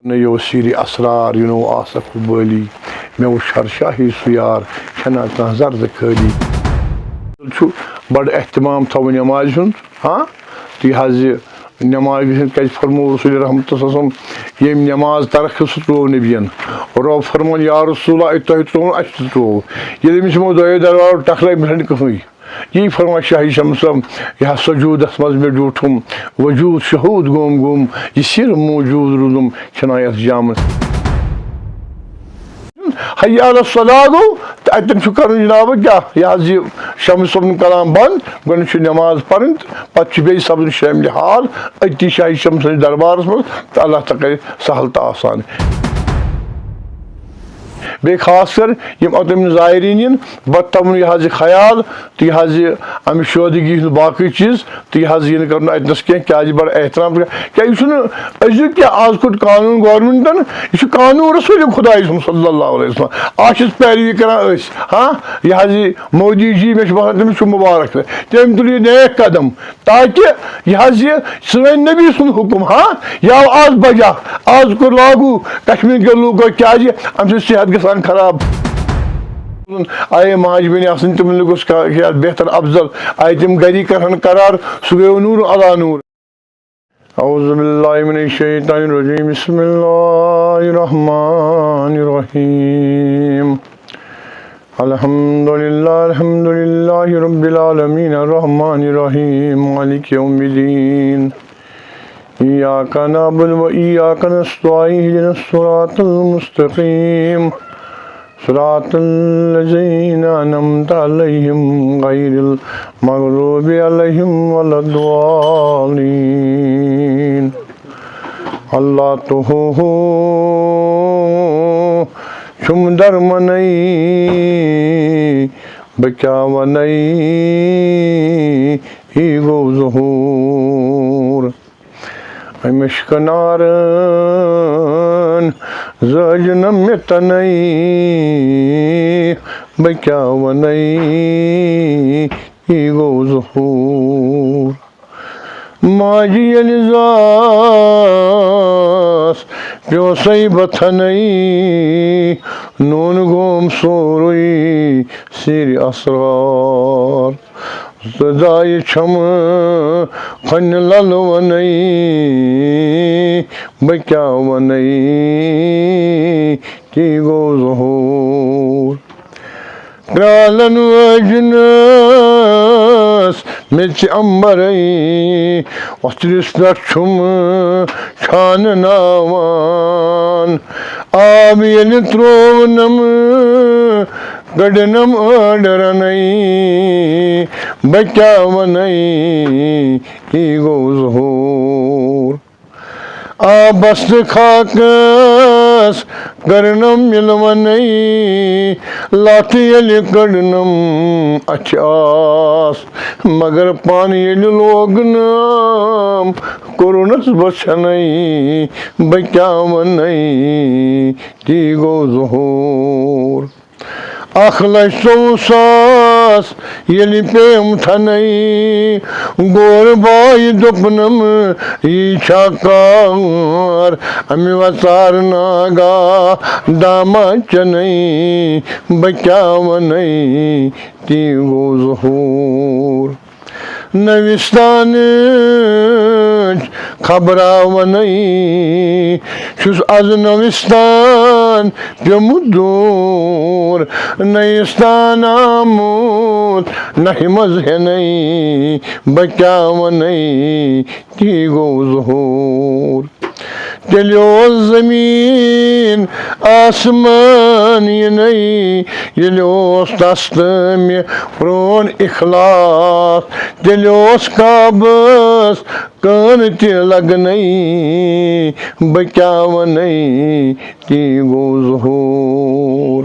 نو سیر اسرار نو آصف بالی مے شرشاہی سیار چھنا کھانا زرد خالی بڑ اہتمام تھو نماز ہند ہاں تھی حض نماز کیا فرمو رسول رحمت وسلم یم نماز ترک سہ ترو نبین رب فرمان یا رسول اللہ تہ ترو اس تہ ترو یل امس یمو دۄیو دربارو ٹکرائے مےٚ رٔٹۍ کٕہٕنۍ یی فرمان شاہی شمس یہ سجودس مز میں ڈوٹھم وجود شہود گوم گوم یہ سر موجود روزم چھنا یتھ جامس حی علی الصلاۃ گو تو اتن کرن جناب کیا یہ شمس صبن کلام بند گۄڈنیٚتھ نماز پرن پتہ بیٚیہِ سپدن شامل حال أتی شاہی شمس دربارس مز تو اللہ تعالیٰ کرِ سہل تو آسان بے خاص کر یم اوتم زائرین ین بت تمن یہ خیال تو یہ امہ شودگی ہند باقی چیز تو یہ کرن اتنس کیا بڑا احترام کیا یہ ازیک کیا آز کھوت قانون گورمنٹن یہ قانون رسول خدا صلی اللہ علیہ وسلم آج پیروی کران ہاں یہ مودی جی مے باسان تمس مبارک تم تل یہ نیک قدم تاکہ یہ سن نبی سن حکم ہاں یا آز بجا آز کور لاگو کشمیر کے لوگوں کیا ام صحت گژھان خراب آئے ماج بین آسن تمن گوس بہتر افضل آئے تم گری کرن قرار سہ گو نور علی نور اعوذ باللہ من الشیطان الرجیم بسم اللہ الرحمن الرحیم الحمد للہ رب العالمین الرحمن الرحیم مالک یوم الدین ایاک نعبد و ایاک نستعین اهدنا الصراط المستقیم صراط الذین انعمت علیہم غیر المغضوب علیہم ولا الضالین اللہ تو چھم درمنئی بچاونئی ای گو ظہور مشکنارن زجنم متنئی بچاونئی ای گو ظہور ماجی الزاس پیو سی بتھنئی نون گوم سوروئی سیر اسرار زدائی چھم خن للونئی بچاونئی کی گو ظہور کرالن وجنس مرچ امبرئی وسترس چھم چھان ناوان آب یل ترونم گڈنم ڈرنئی بچاونئی ای گو ظہور آبست خاکس کرنم یلونئی لات یل کڑنم اچھ آس مگر پانی یل لوگنم کورنس بچھنئی بچاونئی تی گو ظہور اکھ لچھ 100 ساس یل پیم تھنئی گور بائی دوپنم یہ چھا کار امی وژار ناگا داما چنئی بچاونئی تی گو ظہور نوستان خبراونئی چھس از نوستان پیومت دور نیستان آموت نہ مذہنئی بچاونئی تی گو ظہور تیلیو زمین آسمان ینئی یلیوس تستمی پرون اخلاص تیلیوس کعبس کان تی لگنئی بچاونئی تی گو ظہور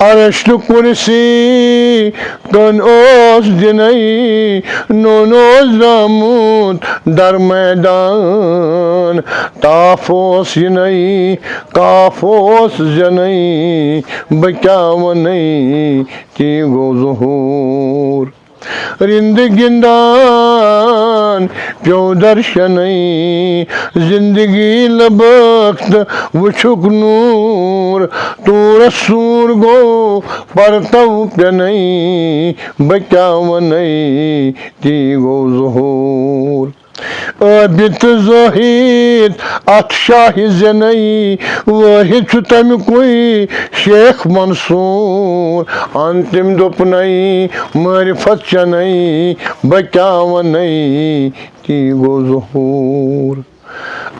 عرش تو کرسی کن اوس دنئی نون اوس درامت در میدان تاف اوس ینئی کاف اوس زنئی بچاونئی تی گو ظہور رند گندان پیو درشنی زندگی لبخت وچھک نور تو رسور گو پرتو پینی بکیا ونی تی گو ظہور عابد زہید ات شاہ زنی واحد چھ تمیکوئی شیخ منصور انتم دوپنی معرفت چنی بکیا ونی تی گو ظہور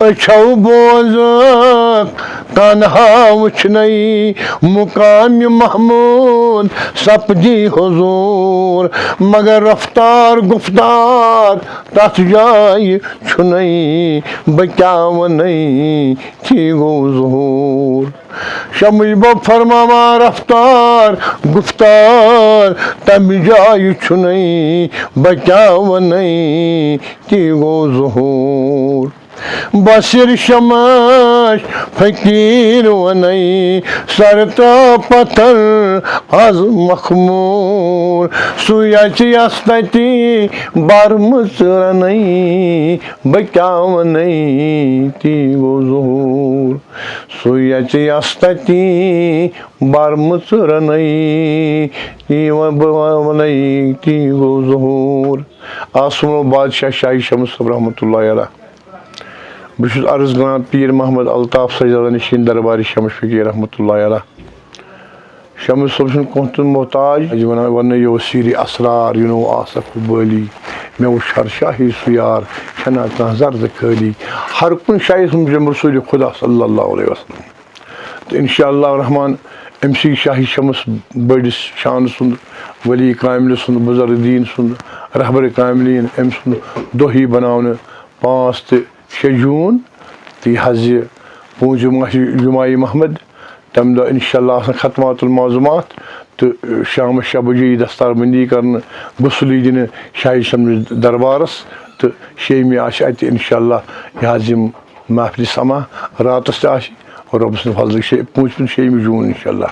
اچھو بوزک تنہا وچھنی مقام محمود سپدی حضور مگر رفتار گفتار تتھ جائے چھنی بکیا ونی تھی گو ظہور شمج بب فرماوا رفتار گفتار تم جائے چھنی بکیا ونی تھی گو ظہور بصیر شمش فقیر ونی سرتا پتھر از مخمور سویچ یستتی برمس رنی بکیا ونی تی گو ظہور سویچ یستتی برمس رنی تی ونی تی گو ظہور آسمان بادشاہ شاہی شمس صاحب رحمۃ اللہ علیہ بہت عرض کران پیر محمد الطاف سجادہ نشین درباری شمس فقیر رحمۃ اللہ علیہ شمس صاحب چھُنہٕ کانٛہہ تہِ محتاج ونہٕ یہِ وسیٖر اسرار یہِ نو آصف بالی مےٚ وٕچھ ہر شاہی سُہ یار چھنا کانٛہہ زرد خٲلی ہر کُنہِ شاہی سُنٛد رسول خدا صلی اللہ علیہ وسلم تہٕ انشاء اللہ الرحمان أمۍ سی شاہی شمس بٔڑِس شان سُنٛد ولی کاملہِ سُنٛد بُزرگ دیٖن سُنٛد رہبر کاملین أمۍ سُنٛد دۄہ یی بناونہٕ 5 تہٕ 6 جوٗن تہٕ یہِ حظ یہِ 5 ماہ چھِ جمعہ محمد تَمہِ دۄہ اِنشاء اللہ آسان ختمات المعظومات تہٕ شامَس 6 بجے یی دستار بندی کرنہٕ غسل یی دِنہٕ شاہی شمس دربارس تہٕ 6مہِ آسہِ اَتہِ اِنشاء اللہ یہِ حظ یِم محفلہِ سما راتس تہِ آسہِ رۄبہٕ سٕنٛدِ فضلہٕ 5مہِ جوٗن اِنشاء اللہ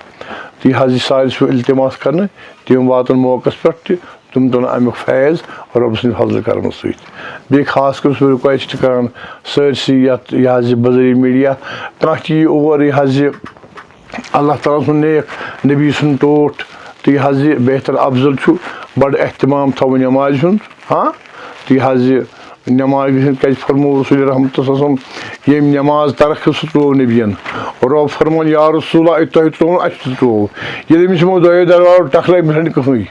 تہٕ یہِ حظ یہِ سارِ سُہ التماس کرنہٕ تِم واتن موقعس پٮ۪ٹھ تہِ تِم تُلن امیُک فیض رۄبہٕ سٕنٛدِ فضلہٕ کرنہٕ سۭتۍ بیٚیہِ خاص کر چھُس بہٕ رِکویسٹ کران سٲرسٕے یتھ یہِ حظ یہِ بظٲہِر میٖڈیا کانٛہہ تہِ یی اور یہِ حظ یہِ اللہ تعالیٰ سُنٛد نیک نبی سُنٛد ٹوٹھ تہٕ یہِ حظ یہِ بہتر افضل چھُ بڑٕ احتمام تھاوُن نٮ۪مازِ ہُنٛد تہٕ یہِ حظ یہِ نٮ۪ماز گژھِ کیازِ فرمو رسول رحمتہ وسلم ییٚمۍ نٮ۪ماز ترک سُہ ترٛوو نبیَن رۄب فرمون یا رسوٗلہ تۄہہِ ترٛووُن اَسہِ تہِ ترٛوو ییٚلہِ أمِس یِمو دۄیو دربارو ٹکرٲے مےٚ چھَنہٕ کٕہٕنۍ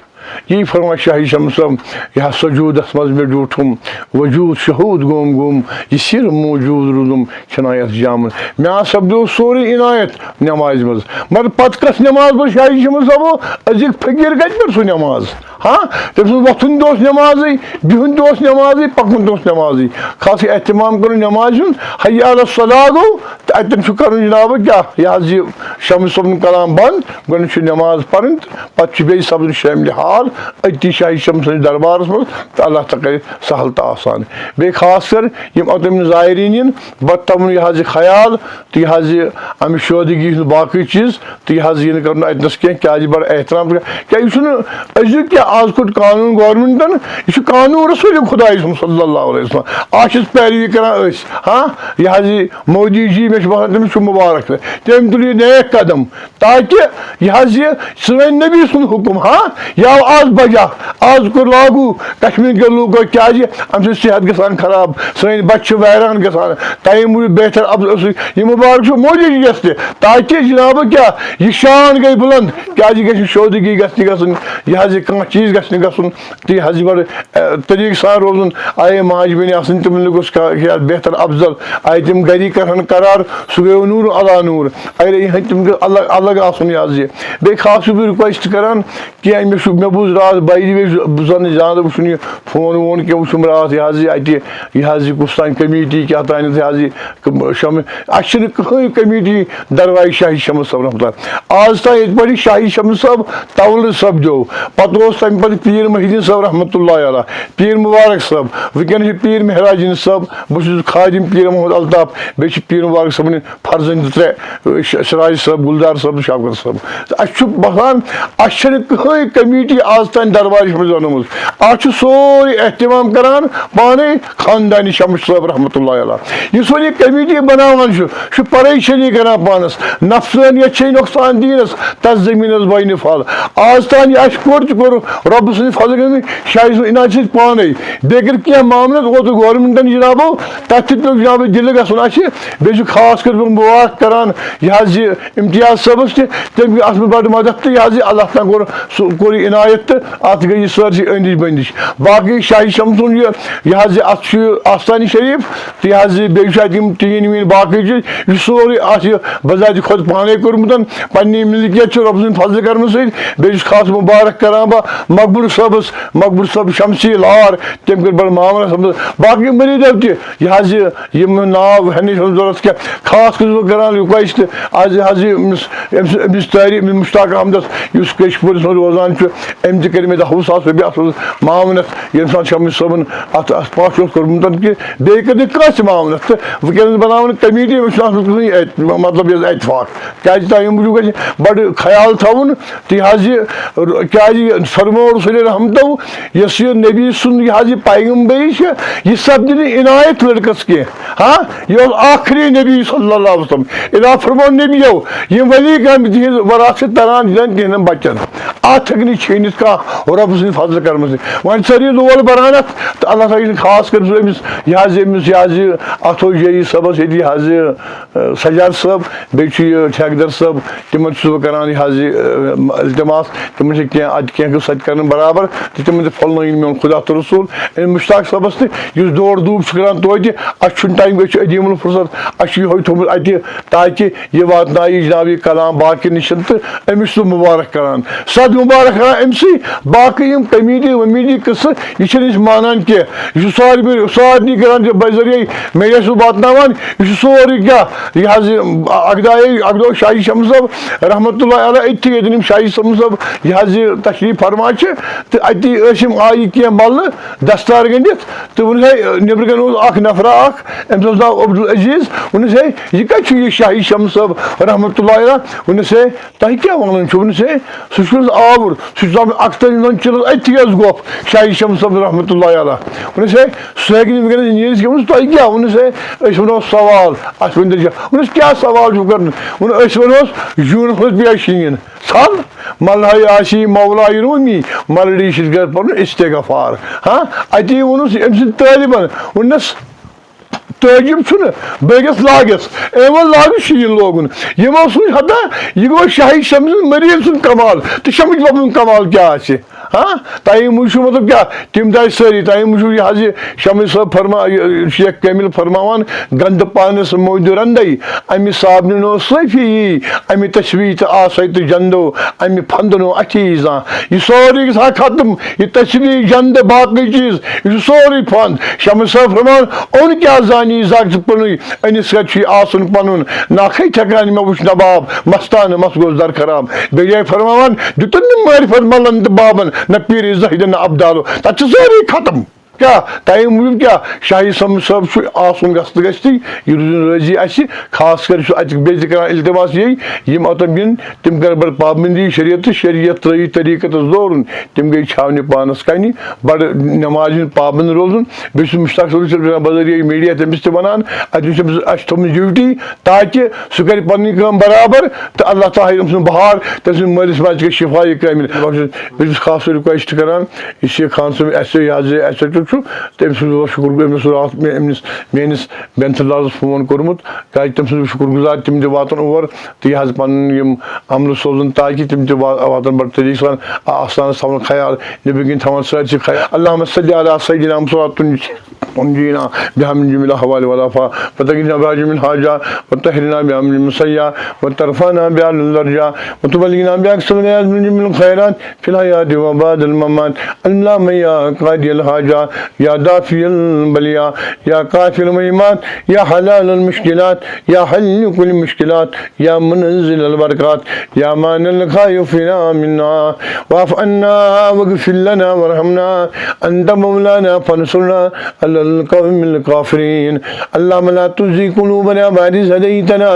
یی فرماے شاہی شمس صٲب یہِ حظ سجوٗدس منٛز مےٚ ڈوٗٹھُم وجوٗد شہوٗد گوٚم یہِ سِر موٗجوٗد روٗدُم چھُنہ یتھ جامن مےٚ حظ سپدیو سورُے عنایت نٮ۪مازِ منٛز مگر پتہٕ کۄس نٮ۪ماز پٔر شاہی شمس صٲبو أزِکۍ فقیٖر کتہِ پٔر سُہ نٮ۪ماز تٔمۍ سُنٛد وۄتھُن تہِ اوس نٮ۪مازٕے بِہُن تہِ اوس نٮ۪مازٕے پکُن تہِ اوس نٮ۪مازٕے خاص احتمام کرُن نٮ۪مازِ ہُنٛد حی علی الصلاۃ گوٚو تہٕ اَتٮ۪ن چھُ کرُن جناب کیاہ یہِ حظ یہِ شمس صٲبُن کلام بنٛد گۄڈٕنیتھ چھُ نٮ۪ماز پرٕنۍ تہٕ پتہٕ چھُ بیٚیہِ سپدُن شاملہِ حال أتی شاہی شمس سٕنٛدِس دربارس منٛز تہٕ اللہ تعالیٰ کرِ سہل تہٕ آسان بیٚیہِ خاص کر یِم اوٚتٲنۍ زایریٖن یِن بہٕ تھاوُن یہِ حظ یہِ خیال تہٕ یہِ حظ یہِ اَمہِ شودگی ہُنٛد باقٕے چیٖز تہٕ یہِ حظ یی نہٕ کرُن اَتنَس کینٛہہ کیازِ بڑٕ احترام کیازِ یہِ چھُنہٕ أزیُک کیٛاہ آز کوٚر قانوٗن گورمینٹن یہِ چھُ قانوٗن رسوٗلِ خۄداے سُنٛد صلی اللہ علیہ وسلم آز چھِس پیروی کران أسۍ یہِ حظ یہِ مودی جی مےٚ چھُ باسان تٔمِس چھُ مُبارک تٔمۍ تُل یہِ نیک قدم تاکہِ یہِ حظ یہِ سٲنۍ نبی سُنٛد حُکُم یہِ آو آز بجا آز کوٚر لاگوٗ کشمیٖر کٮ۪ن لوٗکو کیازِ اَمہِ سۭتۍ صحت گژھان خراب سٲنۍ بچہِ چھِ ویران گژھان تَمہِ موٗجوٗب بہتر یہِ مُبارک چھُ مودی جی یس تہِ تاکہِ جناب کیاہ یہِ شان گٔے بُلند کیازِ یہِ گژھِ شودگی گژھِ نہٕ گژھٕنۍ یہِ حظ یہِ کانٛہہ چیٖز گژھِ نہٕ گژھُن تہٕ یہِ حظ یہِ بڑٕ طریٖقہٕ سان روزُن آیے ماجہِ بیٚنہِ آسٕنۍ تِمن گوٚژھ بہتر افضل آیہِ تِم گری کرہن قرار سُہ گٔیو نوٗر علا نوٗر اگر یِہنٛدۍ تِم گٔژھ الگ آسُن یہِ حظ یہِ بیٚیہِ خاص چھُس بہٕ رِکویسٹ کران کینٛہہ مےٚ بوٗز راتھ باے دی وے بہٕ زن نہٕ زیادٕ وٕچھُن یہِ فون وون کینٛہہ وٕچھُم راتھ یہِ حظ یہِ اَتہِ یہِ حظ یہِ کُس تانۍ کمیٖٹی کیٛاہ تانٮ۪تھ یہِ حظ یہِ شمس اَسہِ چھِنہٕ کٕہٕنۍ کمیٖٹی درواے شاہی شمس صٲب رحمتہ اللہ آز تانۍ ییٚتہِ پٮ۪ٹھ شاہی شمس صٲب تولہٕ سپدیو پتہٕ اوس تمہِ پتہٕ پیٖر محی الدیٖن صٲب رحمتہ اللہ علیہ پیٖر مُبارک صٲب وٕنکیٚن چھُ پیٖر مہراج الدیٖن صٲب بہٕ چھُس خادم پیٖر محمد الطاف بیٚیہِ چھِ پیٖر مُبارک صٲبنہِ فرزند 3 سراج صٲب گُلزار صٲب شوکت صٲب تہٕ اَسہِ چھُ باسان اَسہِ چھَنہٕ کٕہٕنۍ کمیٖٹی آز تان دربارش مز ونمت ات سوری اہتمام کران پانے خاندانی شمس صاحب رحمۃ اللہ علیہ اس یہ کمیٹی بناوان پریشانی کران پانس نفسانیت چھ نقصان دینس تس زمینس بین پھل آز تان یہ کور رب سند فضل گئی شاہ سن عنایت ست پانے بیٚیہِ کینٛہہ معاملات اوترٕ گورمنٹن جنابو تتھ تہِ پیٚو جناب دِلہِ گژھُن اَسہِ بیٚیہِ چھُ خاص کر مبارک کران یہ حظ یہ امتیاز صٲبس تہِ تٔمۍ گٔے اتھ منٛز بڑٕ مدد تہٕ یہ حظ یہ اللہ تعالیٰ کوٚر یہِ عنایت تہٕ اتھ گٔے یہِ سٲرسٕے أنٛدِج بٔنٛدِج باقٕے شاہی شمسُن یہ حظ یہ اتھ چھُ آستانہِ شریف تہٕ یہ حظ یہ بیٚیہِ چھُ اتہِ یِم ٹیٖن ویٖن باقٕے چیٖز یہِ چھُ سورُے اتھ یہِ بذاتِ خۄد پانے کوٚرمُت پننہِ ملکیت چھُ رۄب سٕنٛدِ فضلہٕ کرنہٕ سۭتۍ بیٚیہِ چھُس خاص مبارک کران بہٕ مقبول صٲب شمسی لار تٔمۍ کٔر بڑٕ معاملہٕ سمجھ باقٕے مریٖدو تہِ یہِ حظ یہِ یِم ناو ہٮ۪نٕچ ضروٗرت کینٛہہ خاص کر بہٕ کران رِکویسٹ آز حظ یہِ أمِس تعریٖف مشتاق احمدس یُس کیشپوٗرِس منٛز روزان چھُ أمۍ تہِ کٔرۍ مےٚ 10,000 رۄپیہِ اَتھ منٛز معاونت ییٚمہِ ساتہٕ شمس صٲبن اتھ پاش اوس کوٚرمُت کہِ بیٚیہِ کٔر نہٕ کٲنٛسہِ معاونت تہٕ وٕنکیٚنس بناوان کمیٹی مےٚ چھُنہٕ اتھ منٛز مطلب یہِ اتفاق کیازِ تَمہِ موٗجوٗب گژھِ بڑٕ خیال تھاوُن تہٕ یہِ حظ یہِ کیازِ فرموو رسول رحمتو یۄس یہِ نبی سُنٛد یہِ حظ یہِ پیغمبری چھِ یہِ سپدِ نہٕ عنایت لڑکس کینٛہہ ہاں یہِ اوس آخری نبی صلی اللہ علیہ وسلم اِلا فرمو نبیو یِم ؤلی گٔمٕتۍ تِہنٛز وراثت تران دِنۍ تِہنٛدٮ۪ن بچن اتھ ہیٚکہِ نہٕ چھیٖنِتھ کانٛہہ رۄب سٕنٛدِ فضلہٕ کرنہٕ سۭتۍ وۄنۍ ژٔرِو لول بران اتھ تہٕ اللہ تعالیٰ چھُ خاص کر أمِس یہِ حظ یہِ اتھو جی صٲبس ییٚتہِ یہِ حظ یہِ سجاد صٲب بیٚیہِ چھُ یہِ ٹھیکدر صٲب تِمن چھُس بہٕ کران یہِ حظ یہِ التماس تِمن چھِ کینٛہہ اتہِ کینٛہہ گوٚژھ اتہِ کرُن برابر تہٕ تِمن تہِ پھۄلنٲیِن میون خدا تہٕ رسوٗل أمۍ مشتاق صٲبس تہِ یُس دورٕ دوٗب چھُ کران توتہِ اَسہِ چھُنہٕ ٹایم أسۍ چھِ عدیٖم الفرصت اَسہِ چھُ یِہوے تھوٚمُت اَتہِ تاکہِ یہِ واتنایہِ جناب یہِ کلام باقین نِشن تہٕ أمِس چھُس بہٕ مُبارک کران صد مُبارک کران أمسٕے باقٕے یِم کمیٹی ومیٹی قصہٕ یہِ چھِنہٕ أسۍ مانان کینٛہہ یہِ چھُ سارنٕے کران بذریعہ میڈیا چھُس واتناوان یہِ چھُ سورُے کیٛاہ یہِ حظ یہِ اکہِ دۄہ شاہی شمس صٲب رحمۃ اللہ علیہ أتھی ییٚتٮ۪ن یِم شاہی شمس صٲب یہِ حظ یہِ تشریٖف فرما چھِ تہٕ اَتی ٲسۍ یِم آیہِ کینٛہہ ملنہٕ دستار گٔنڈِتھ تہٕ ووٚنُس ہے نیٚبرٕ کَنۍ اوس اکھ نفرا اکھ أمِس اوس ناو عبدالعزیٖز ووٚنُس ہے یہِ کَتہِ چھُ یہِ شاہی شمس صٲب رحمۃ اللہ علیہ ووٚنُس ہے تۄہہِ کیٛاہ وَنان چھُو ووٚنُس ہے سُہ چھُ حظ آوُر سُہ چھُ آمُت اختر چلو أتھی حظ گۄپھ شاہی شمس صٲب رحمۃ اللہ علیہ ووٚنُس ہے سُہ ہیٚکہِ نہٕ وٕنکیٚنس نیٖرِتھ کینٛہہ ووٚنُس تۄہہِ کیٛاہ ووٚنُس ہے أسۍ وَنو سوال اَسہِ ؤنۍ تو ووٚنُس کیٛاہ سوال چھُو کَرُن ووٚن أسۍ وَنوس جوٗنَس منٛز پیٚیہِ شیٖن ژھل ملہے آسی مولاے روٗمی ملڈی چھِ گژھِ پَنُن استغفار ہاں اَتی ووٚنُس أمۍ سٕنٛدۍ طٲلبن ووٚننَس تعجب چھُنہٕ بٲگِس لاگٮ۪س أمۍ ووٚن لاگہٕ شیٖن لوگُن یِمو سوٗنٛچ ہتا یہِ گوٚو شاہی شمس مریٖض سُنٛد کمال تہٕ شمس بابا سُنٛد کمال کیٛاہ آسہِ ہاں تَمہِ موٗجوٗب مطلب کیٛاہ تِم درٛاے سٲری تَمہِ موٗجوٗب یہِ حظ یہِ شمس صٲب شیخ کٲمِل فرماوان گنٛدٕ پانس موٗدِ رنٛدے اَمہِ صابنہِ نو صٲفی اَمہِ تشوی تہٕ آسے تہٕ جنٛدو اَمہِ پھنٛدٕ نو اَتھی زانٛہہ یہِ سورُے گژھِ ہا ختم یہِ تشوی جنٛدٕ باقٕے چیٖز یہِ چھُ سورُے پھنٛد شمس صٲب فرماوان اوٚن کیٛاہ زانی زاگ ژٕ پُنُے أنِس کَتہِ چھُے آسُن پَنُن ناکھے ٹھیکان مےٚ وٕچھ نباب مستانہٕ مس گوٚژھ در خراب بیٚیہِ جایہِ فرماوان دِتُن نہٕ معرفت ملن تہٕ بابن نہ پیٖرِ زٲہِدن نہ ابدالو تَتہِ چھُ سورُے ختم کیٛاہ تَمہِ موٗجوٗب کیٛاہ شاہی شمس صٲب چھُ آسُن گژھِ گژھِ یہِ روٗزِن رٲضی اَسہِ خاص کر چھُ اَتہِ بیٚیہِ تہِ کران التماس یی یِم اوٚتن یِن تِم کرن بڑٕ پابنٛدی شریعت ترٲیِتھ طریٖقتس دورُن تِم گٔے چھاونہِ پانس کنہِ بڑٕ نٮ۪مازِ ہُنٛد پابنٛد روزُن بیٚیہِ چھُس مشتاق صٲب بذریعہ میڈیا تٔمِس تہِ وَنان اَتہِ چھُ اَسہِ تھوٚمُت ڈیوٗٹی تاکہِ سُہ کرِ پنٕنۍ کٲم برابر تہٕ اللہ تعالیٰ ہاوِ أمۍ سُنٛد بہار تٔمۍ سٕنٛدِس مٲلِس ماجہِ گژھِ شِفایہِ کٲمِل بیٚیہِ چھُس خاص رِکویسٹ کران یہِ شیخ خان صٲب یہِ حظ یہِ ایس ایچ او چھُ تٔمۍ سُنٛد اوس شُکُر گُزار أمِس راتھ میٲنِس بینتھر لالس فون کوٚرمُت کیازِ تٔمۍ سُنٛد شُکُر گُزار تِم تہِ واتن اور تہٕ یہِ حظ پنُن یِم عملہٕ سوزُن تاکہِ تِم تہِ واتن بڑٕ طریٖقہٕ سان آستانس تھاوان خیال نیٚبرٕ کِنۍ تھاوان سٲرسٕے خیال اللہُمہ صلی علی سیدنا محمد انجینا بحمد جمیل احوال والافا وتقنا بحاجم الحاجہ وطهرنا بعمل المسیح وترفعنا بعلى الدرجہ وتبلغنا باقصى الغايات من جميع الخيرات في الحياة وبعد الممات اللهم يا قاضي الحاجات يا دافع البليات يا كافي المهمات يا حلال المشكلات يا حل كل المشكلات يا منزل البركات يا مانع الخائف منا واعف عنا واغفر لنا وارحمنا انت مولانا فانصرنا على القوم الكافرين اللهم لا تزغ قلوبنا بعد إذ هديتنا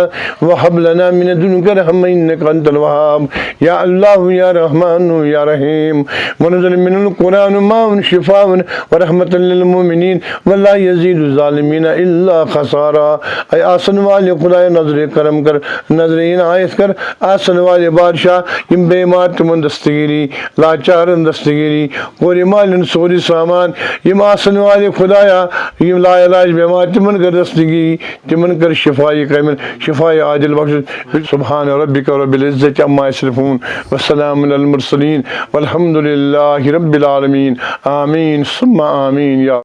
وهب لنا من لدنك رحمة إنك أنت الوهاب يا الله يا رحمن يا رحيم ونزل من القرآن ما شفاء ورحمة للمؤمنين ولا يزيد الظالمين إلا خسارا اے آسن والے خدا نظر کرم کر نظر عنایت کر آسن والے بادشاہ یم بیمار تمن دستگیری لاچارن دستگیری کوری مالن سوری سامان یم آسن والے خدایا یم لا علاج بیمار تمن کر دستگیری تمن کر شفائی کامل شفائی عاجل بخش سبحان ربک رب العزت عما یصفون والسلام علی المرسلین والحمد للہ رب العالمین آمین ثم آمین یا